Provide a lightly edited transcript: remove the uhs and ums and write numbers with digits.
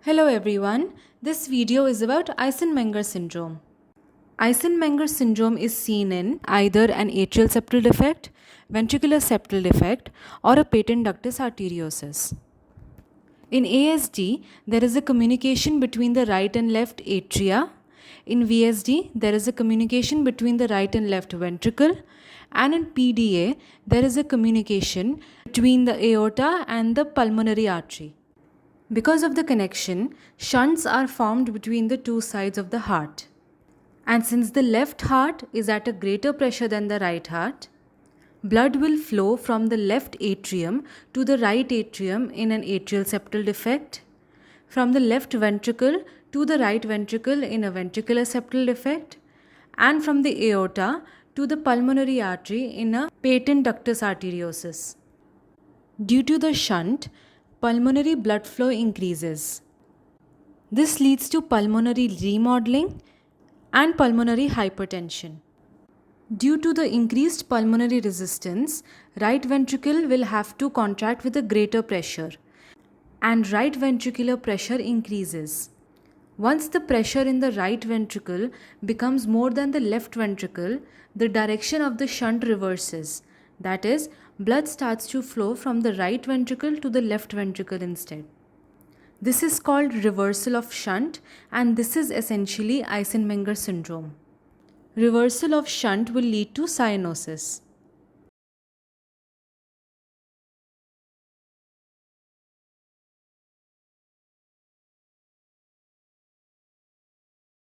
Hello everyone, this video is about Eisenmenger syndrome. Eisenmenger syndrome is seen in either an atrial septal defect, ventricular septal defect, or a patent ductus arteriosus. In ASD, there is a communication between the right and left atria. In VSD, there is a communication between the right and left ventricle. And in PDA, there is a communication between the aorta and the pulmonary artery. Because of the connection, shunts are formed between the two sides of the heart. And since the left heart is at a greater pressure than the right heart, blood will flow from the left atrium to the right atrium in an atrial septal defect, from the left ventricle to the right ventricle in a ventricular septal defect, and from the aorta to the pulmonary artery in a patent ductus arteriosus. Due to the shunt, pulmonary blood flow increases. This leads to pulmonary remodeling and pulmonary hypertension. Due to the increased pulmonary resistance, right ventricle will have to contract with a greater pressure, and right ventricular pressure increases. Once the pressure in the right ventricle becomes more than the left ventricle, the direction of the shunt reverses. That is, blood starts to flow from the right ventricle to the left ventricle instead. This is called reversal of shunt, and this is essentially Eisenmenger syndrome. Reversal of shunt will lead to cyanosis.